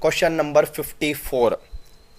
Question number 54.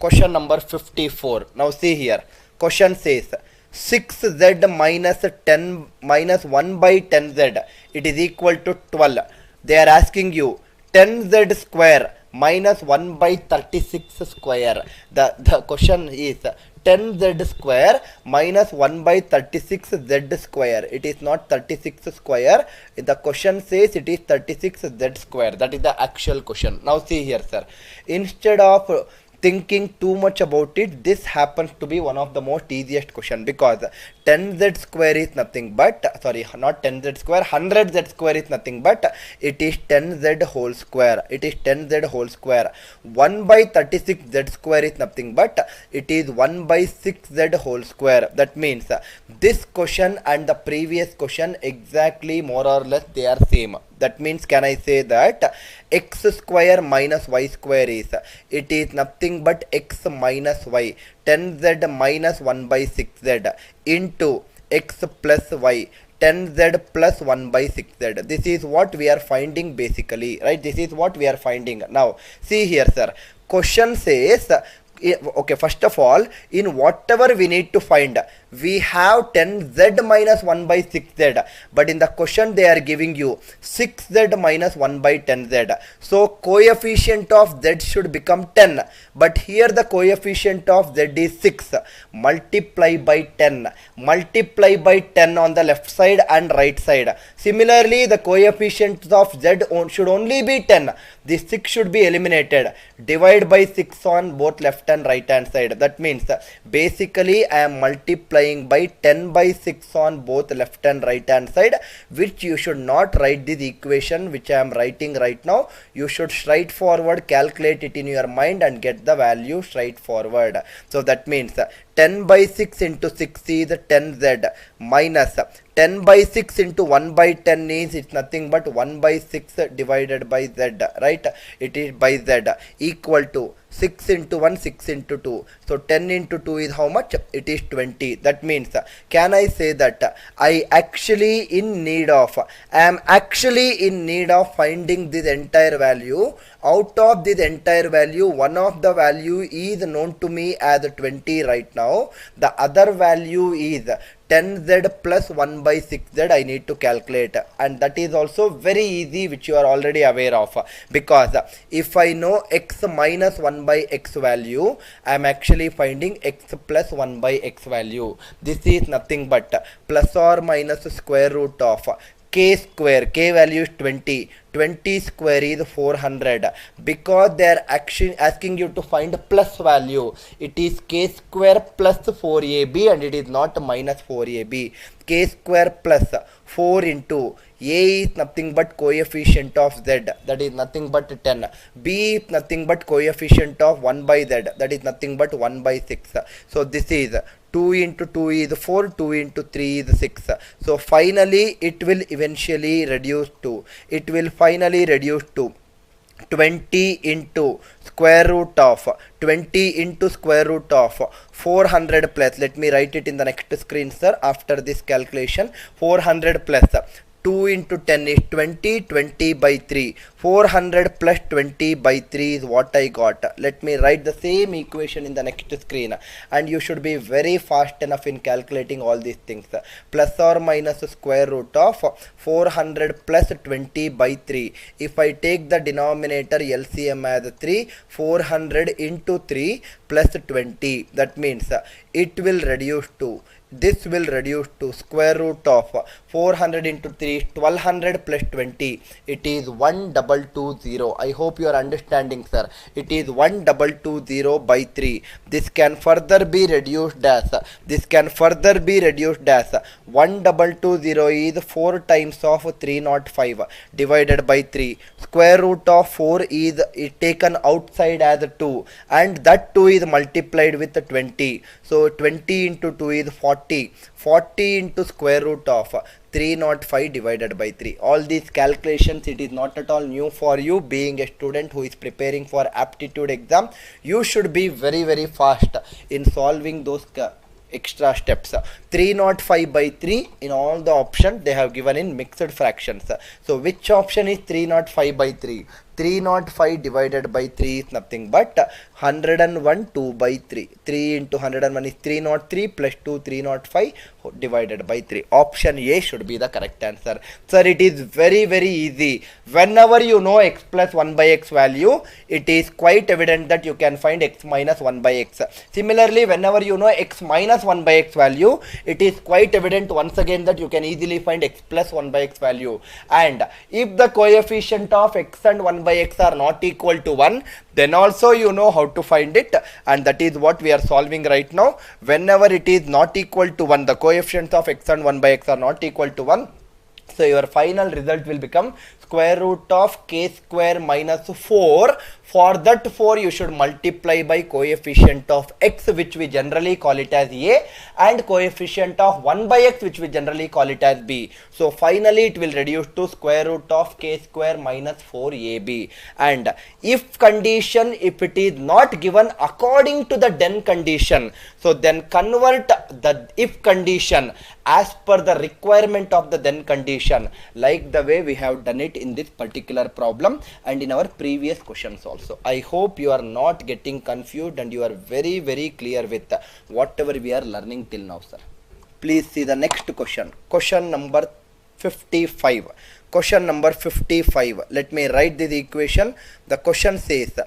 Question number 54. Now see here. Question says 6z minus 10 minus 1 by 10z. It is equal to 12. They are asking you 10z square minus 1 by 36 square. The question is 10z square minus 1 by 36z square. It is not 36 square. The question says it is 36z square. That is the actual question. Now see here, sir. Instead of thinking too much about it, this happens to be one of the most easiest question, because 10z square is nothing but, sorry, not 10z square, 100z square is nothing but it is 10z whole square. It is 10z whole square. 1 by 36z square is nothing but it is 1 by 6z whole square. That means this question and the previous question exactly more or less they are same. That means, can I say that x square minus y square is, it is nothing but x minus y, 10z minus 1 by 6z into x plus y, 10z plus 1 by 6z. This is what we are finding basically, right? This is what we are finding. Now see here, sir. Question says, okay, first of all, in whatever we need to find, we have 10z minus 1 by 6z, but in the question they are giving you 6z minus 1 by 10z. So coefficient of z should become 10, but here the coefficient of z is 6. Multiply by 10. Multiply by 10 on the left side and right side. Similarly, the coefficients of z should only be 10. This 6 should be eliminated. Divide by 6 on both left and right hand side. That means basically I am multiplying by 10 by 6 on both left and right hand side, which you should not write this equation which I am writing right now. You should straightforward calculate it in your mind and get the value straightforward. So that means 10 by 6 into 6 is 10z minus 10 by 6 into 1 by 10 is, it's nothing but 1 by 6 divided by z, right? It is by z, equal to 6 into 1, 6 into 2. So 10 into 2 is how much? It is 20. That means, can I say that I am actually in need of finding this entire value. Out of this entire value, one of the value is known to me as 20 right now. The other value is 10z plus 1 by 6z I need to calculate, and that is also very easy, which you are already aware of, because if I know x minus 1 by x value, I am actually finding x plus 1 by x value. This is nothing but plus or minus square root of k square. K value is 20. 20 square is 400. Because they are asking you to find plus value, it is k square plus 4ab and it is not minus 4ab. K square plus 4 into a is nothing but coefficient of z, that is nothing but 10. B is nothing but coefficient of 1 by z, that is nothing but 1 by 6. So this is 2 into 2 is 4, 2 into 3 is 6. So finally it will eventually reduce to, 20 into square root of 400 plus, let me write it in the next screen, sir, after this calculation. 400 plus 2 into 10 is 20, 20 by 3. 400 plus 20 by 3 is what I got. Let me write the same equation in the next screen, and you should be very fast enough in calculating all these things. Plus or minus square root of 400 plus 20 by 3. If I take the denominator LCM as 3, 400 into 3 plus 20. That means it will reduce to, this will reduce to square root of 400 into 3 is 1200 plus 20. It is 1220. I hope you are understanding, sir. It is 1220 by 3. This can further be reduced as 1220 is 4 times of 305 divided by 3. Square root of 4 is taken outside as 2, and that 2 is multiplied with 20. So 20 into 2 is 40. 40 into square root of 305 divided by 3. All these calculations, it is not at all new for you. Being a student who is preparing for aptitude exam, you should be very fast in solving those extra steps. 305 by 3 in all the options they have given in mixed fractions. So which option is 305 by 3? 305 divided by 3 is nothing but 101 2 by 3. 3 into 101 is 303 plus 2 305 divided by 3. Option A should be the correct answer. Sir, it is very easy. Whenever you know x plus 1 by x value, it is quite evident that you can find x minus 1 by x. Similarly, whenever you know x minus 1 by x value, it is quite evident once again that you can easily find x plus 1 by x value. And if the coefficient of x and 1 by x are not equal to 1, then also you know how to find it, and that is what we are solving right now. Whenever it is not equal to 1, the coefficients of x and 1 by x are not equal to 1, so your final result will become square root of k square minus 4. For that 4 you should multiply by coefficient of x, which we generally call it as a, and coefficient of 1 by x, which we generally call it as b. So finally it will reduce to square root of k square minus 4ab. And if condition, if it is not given according to the then condition, so then convert the if condition as per the requirement of the then condition, like the way we have done it in this particular problem and in our previous questions also. I hope you are not getting confused and you are very clear with whatever we are learning till now, sir. Please see the next question. Question number 55. Question number 55. Let me write this equation. The question says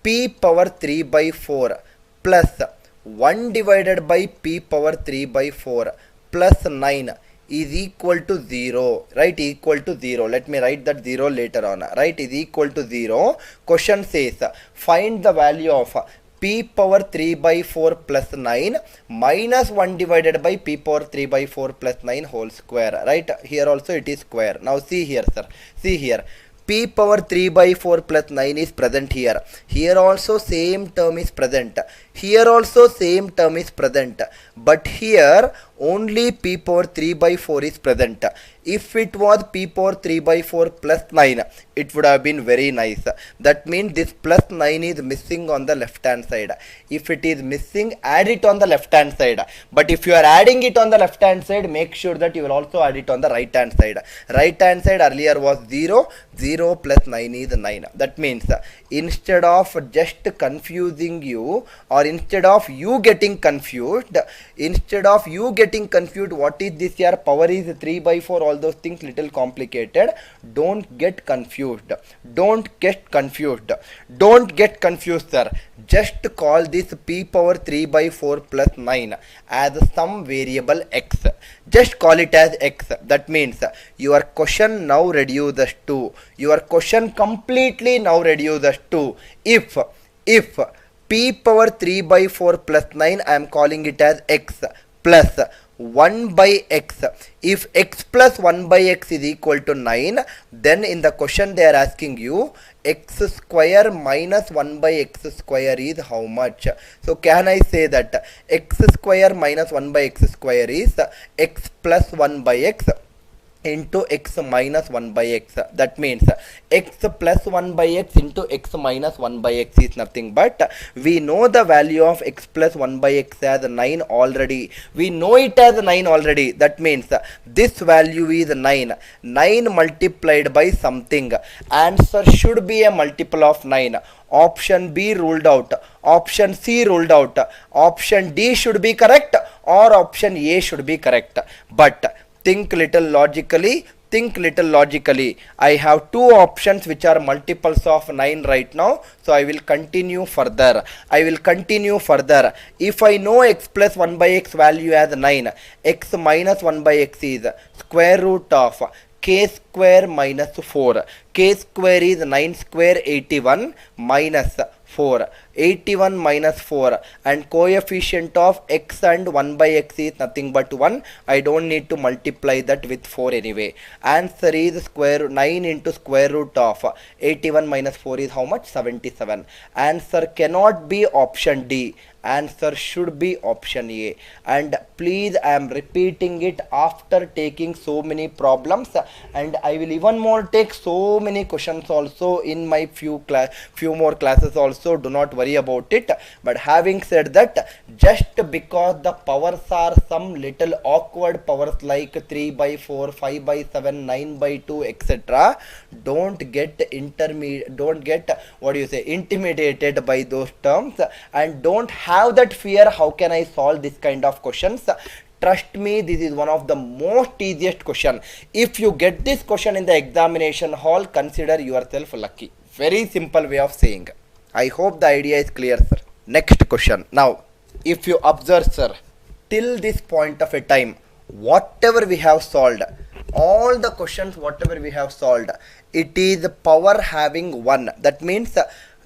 p power 3 by 4 plus 1 divided by p power 3 by 4 plus 9 is equal to 0, right? Equal to 0. Let me write that 0 later on, right? Is equal to 0. Question says find the value of p power 3 by 4 plus 9 minus 1 divided by p power 3 by 4 plus 9 whole square, right? Here also it is square. Now see here, sir. See here. P power 3 by 4 plus 9 is present here. Here also same term is present. Here also same term is present. But here only p power 3 by 4 is present. If it was p power 3 by 4 plus 9, it would have been very nice. That means this plus 9 is missing on the left hand side. If it is missing, add it on the left hand side. But if you are adding it on the left hand side, make sure that you will also add it on the right hand side. Right hand side earlier was 0. 0 plus 9 is 9. That means instead of just confusing you, or instead of you getting confused, what is this here? Power is 3 by 4, all those things little complicated. Don't get confused. Don't get confused, sir. Just call this p power 3 by 4 plus 9 as some variable x. Just call it as x. That means your question now reduces to, your question completely now reduces to, if p power 3 by 4 plus 9, I am calling it as x plus 1 by x. If x plus 1 by x is equal to 9, then in the question they are asking you x square minus 1 by x square is how much? So can I say that x square minus 1 by x square is x plus 1 by x into x minus 1 by x. That means x plus 1 by x into x minus 1 by x is nothing but, we know the value of x plus 1 by x as 9 already. We know it as 9 already. That means this value is 9. 9 multiplied by something. Answer should be a multiple of 9. Option B ruled out. Option C ruled out. Option D should be correct, or option A should be correct. But think little logically. I have two options which are multiples of 9 right now. So I will continue further. If I know x plus 1 by x value as 9, x minus 1 by x is square root of k square minus 4. K square is 9 square 81 minus 4. 81 minus 4, and coefficient of x and 1 by x is nothing but 1. I don't need to multiply that with 4 anyway. Answer is square 9 into square root of 81 minus 4 is how much? 77. Answer cannot be option D. Answer should be option A. And please, I am repeating it after taking so many problems, and I will even more take so many questions also in my few more classes also. Do not worry worry about it. But having said that, just because the powers are some little awkward powers like 3 by 4, 5 by 7, 9 by 2, etc., don't get intimidated by those terms, and don't have that fear, how can I solve this kind of questions. Trust me, this is one of the most easiest question. If you get this question in the examination hall, consider yourself lucky. Very simple way of saying. I hope the idea is clear, sir. Next question. Now, if you observe, sir, till this point of a time, whatever we have solved, all the questions whatever we have solved, it is power having 1. That means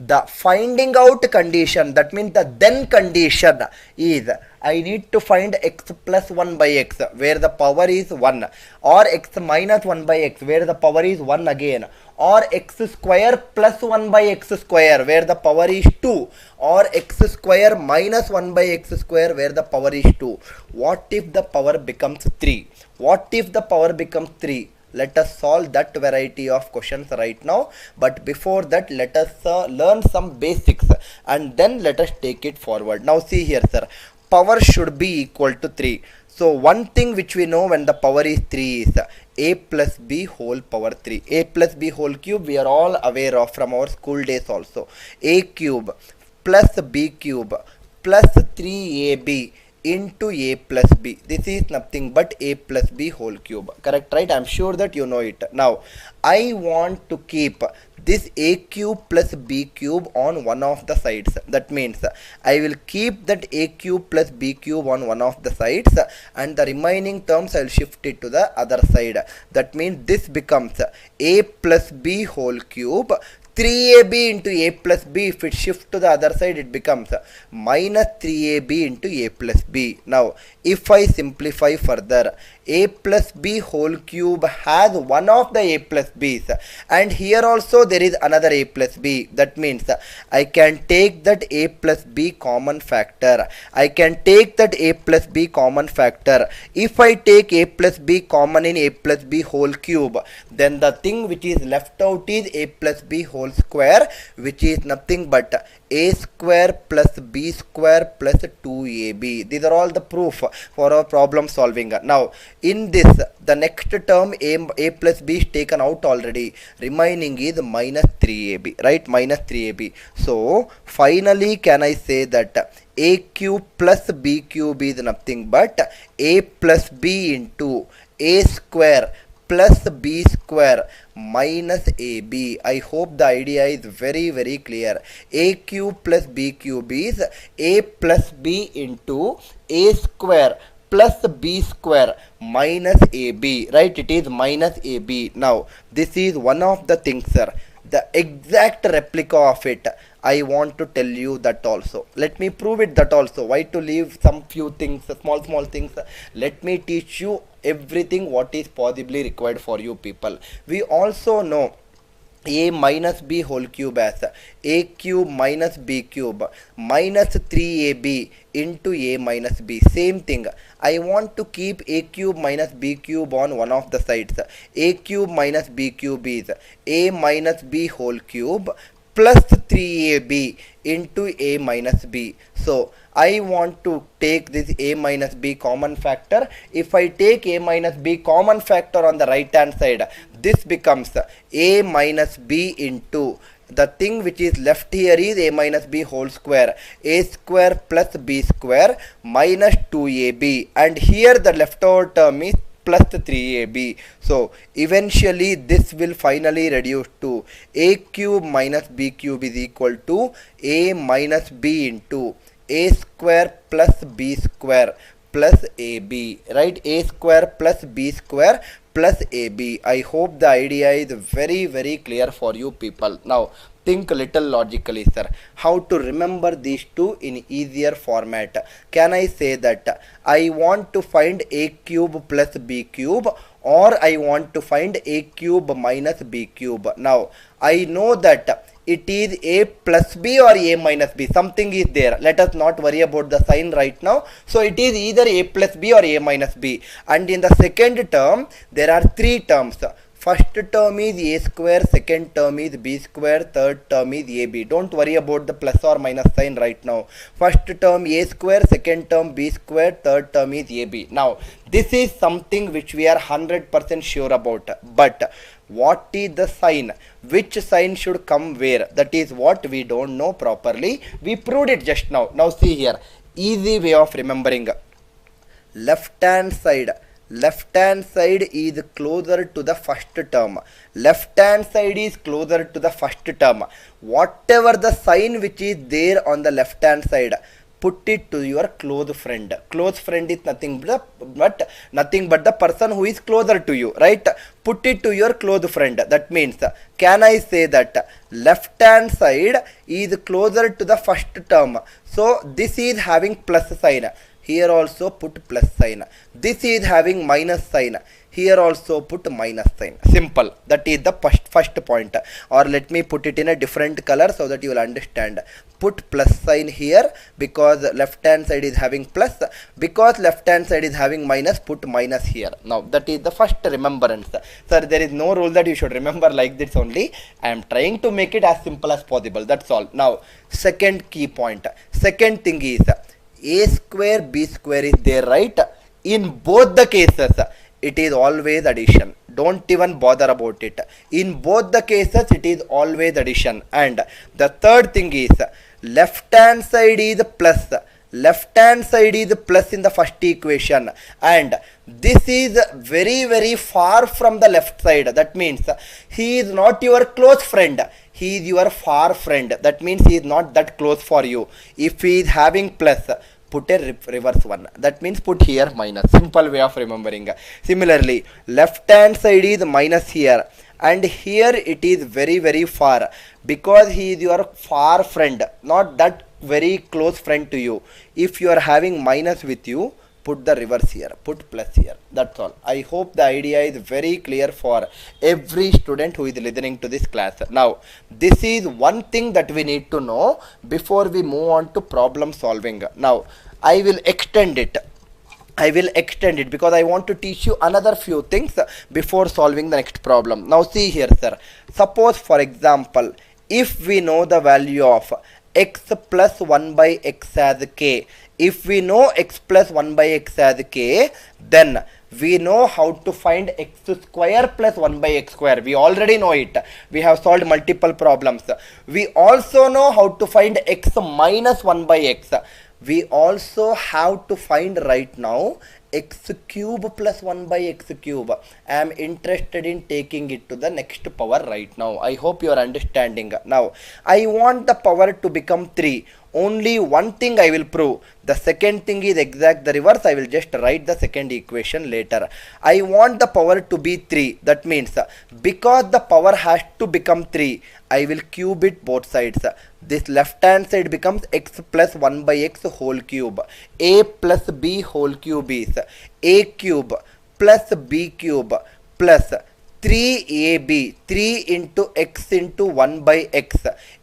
the finding out condition, that means the then condition is I need to find x plus 1 by x where the power is 1, or x minus 1 by x where the power is 1 again, or x square plus 1 by x square where the power is 2, or x square minus 1 by x square where the power is 2. What if the power becomes 3? What if the power becomes 3? Let us solve that variety of questions right now. But before that, let us learn some basics and then let us take it forward. Now see here, sir. Power should be equal to 3. So one thing which we know when the power is 3 is a plus b whole power 3. A plus b whole cube we are all aware of from our school days also. A cube plus b cube plus 3ab into a plus b. This is nothing but a plus b whole cube. Correct, right? I am sure that you know it. Now, I want to keep this a cube plus b cube on one of the sides. That means I will keep that a cube plus b cube on one of the sides, and the remaining terms I will shift it to the other side. That means this becomes a plus b whole cube 3ab into a plus b. If it shifts to the other side, it becomes minus 3ab into a plus b. Now, if I simplify further, a plus b whole cube has one of the a plus b's, and here also there is another a plus b. That means I can take that a plus b common factor. I can take that a plus b common factor. If I take a plus b common in a plus b whole cube, then the thing which is left out is a plus b whole square, which is nothing but a square plus b square plus 2ab. These are all the proof for our problem solving. Now, in this, the next term a plus b is taken out already. Remaining is minus 3ab, right? Minus 3ab. So, finally, can I say that a cube plus b cube is nothing but a plus b into a square plus b square minus ab. I hope the idea is very clear. A cube plus b cube is a plus b into a square plus b square minus ab, right? It is minus ab. Now, this is one of the things, sir. The exact replica of it, I want to tell you that also. Let me prove it that also. Why to leave some few things, small things? Let me teach you everything what is possibly required for you people. We also know a minus b whole cube as a cube minus b cube minus 3ab into a minus b. Same thing. I want to keep a cube minus b cube on one of the sides. A cube minus b cube is a minus b whole cube plus 3ab into a minus b. So, I want to take this a minus b common factor. If I take a minus b common factor on the right hand side, this becomes a minus b into the thing which is left here is a minus b whole square, a square plus b square minus 2ab, and here the leftover term is plus 3ab. So, eventually this will finally reduce to a cube minus b cube is equal to a minus b into a square plus b square plus ab, right? A square plus b square plus ab. I hope the idea is very clear for you people. Now, think a little logically, sir. How to remember these two in easier format? Can I say that I want to find a cube plus b cube, or I want to find a cube minus b cube? Now, I know that it is a plus b or a minus b. Something is there. Let us not worry about the sign right now. So, it is either a plus b or a minus b. And in the second term, there are three terms. First term is a square, second term is b square, third term is ab. Don't worry about the plus or minus sign right now. First term a square, second term b square, third term is ab. Now this is something which we are 100% sure about, but what is the sign? Which sign should come where? That is what we don't know properly. We proved it just now. Now see here, easy way of remembering. Left hand side is closer to the first term. Left hand side is closer to the first term. Whatever the sign which is there on the left hand side, put it to your close friend. Close friend is nothing but the person who is closer to you, right? Put it to your close friend. That means, can I say that left hand side is closer to the first term? So this is having plus sign. Here also put plus sign. This is having minus sign. Here also put minus sign. Simple. That is the first point. Or let me put it in a different color so that you will understand. Put plus sign here because left hand side is having plus. Because left hand side is having minus, put minus here. Now that is the first remembrance. Sir, there is no rule that you should remember like this only. I am trying to make it as simple as possible. That's all. Now second key point. Second thing is, a square b square is there, right? In both the cases it is always addition. Don't even bother about it. In both the cases it is always addition. And the third thing is, left hand side is plus. Left hand side is plus in the first equation, and this is very far from the left side. That means he is not your close friend, he is your far friend. That means he is not that close for you. If he is having plus, put a reverse one. That means put here minus. Simple way of remembering. Similarly, left hand side is minus here, and here it is very far because he is your far friend, not that very close friend to you. If you are having minus with you, put the reverse here, put plus here. That's all. I hope the idea is very clear for every student who is listening to this class. Now this is one thing that we need to know before we move on to problem solving. Now I will extend it because I want to teach you another few things before solving the next problem. Now see here, sir. Suppose for example, if we know the value of x plus 1 by x as k, if we know x plus 1 by x as k, then we know how to find x square plus 1 by x square. We already know it. We have solved multiple problems. We also know how to find x minus 1 by x. We also have to find right now x cube plus 1 by x cube. I am interested in taking it to the next power right now. I hope you are understanding. Now I want the power to become 3. Only one thing I will prove. The second thing is exact the reverse. I will just write the second equation later. I want the power to be 3. That means because the power has to become 3, I will cube it both sides. This left hand side becomes x plus 1 by x whole cube. A plus b whole cube is a cube plus b cube plus 3ab, 3 into x into 1 by x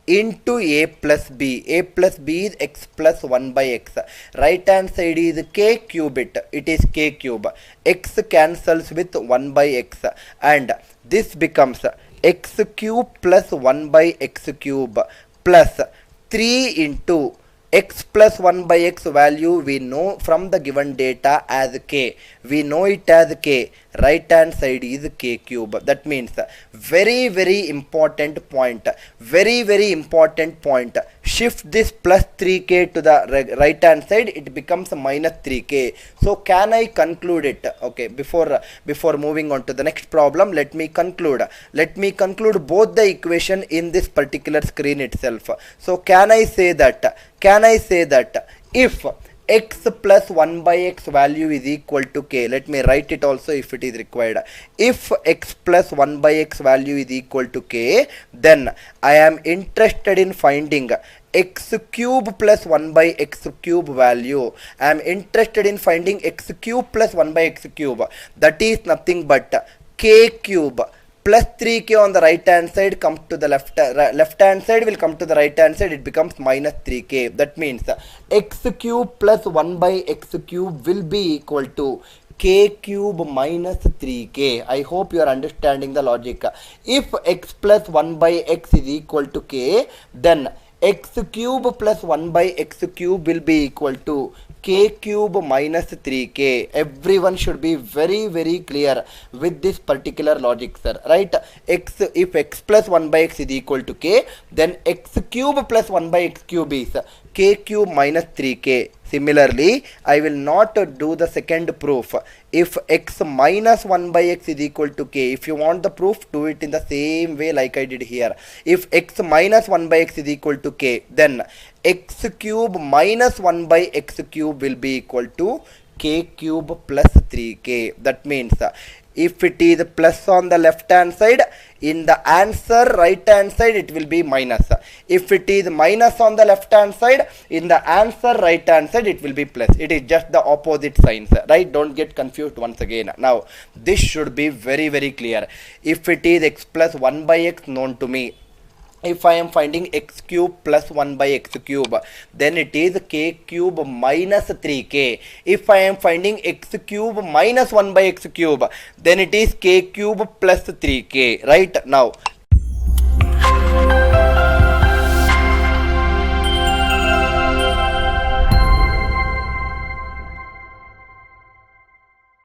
into a plus b. A plus b is x plus 1 by x. Right hand side is k, cube it. It is k cube. X cancels with 1 by x, and this becomes x cube plus 1 by x cube plus 3 into x plus 1 by x value we know from the given data as k. We know it as k. Right hand side is k cube. That means very important point. Very important point. Shift this plus 3k to the right hand side, it becomes minus 3k. So can I conclude it? Okay, before moving on to the next problem, let me conclude both the equation in this particular screen itself. So can I say that if x plus 1 by x value is equal to k, let me write it also if it is required. If x plus 1 by x value is equal to k, then I am interested in finding x cube plus 1 by x cube value. I am interested in finding x cube plus 1 by x cube. That is nothing but k cube plus 3k on the right hand side comes to the left hand side will come to the right hand side, it becomes minus 3k. That means x cube plus 1 by x cube will be equal to k cube minus 3k. I hope you are understanding the logic. If x plus 1 by x is equal to k, then x cube plus 1 by x cube will be equal to k cube minus 3k. Everyone should be very clear with this particular logic, sir, right? If x plus 1 by x is equal to k, then x cube plus 1 by x cube is k cube minus 3k. Similarly, I will not do the second proof. If x minus 1 by x is equal to k, if you want the proof, do it in the same way like I did here. If x minus 1 by x is equal to k, then x cube minus 1 by x cube will be equal to k cube plus 3k. That means if it is plus on the left hand side, in the answer right hand side it will be minus. If it is minus on the left hand side, in the answer right hand side it will be plus. It is just the opposite signs, right? Don't get confused once again. Now this should be very clear. If it is x plus 1 by x known to me, if I am finding x cube plus 1 by x cube, then it is k cube minus 3k. If I am finding x cube minus 1 by x cube, then it is k cube plus 3k. Right? Now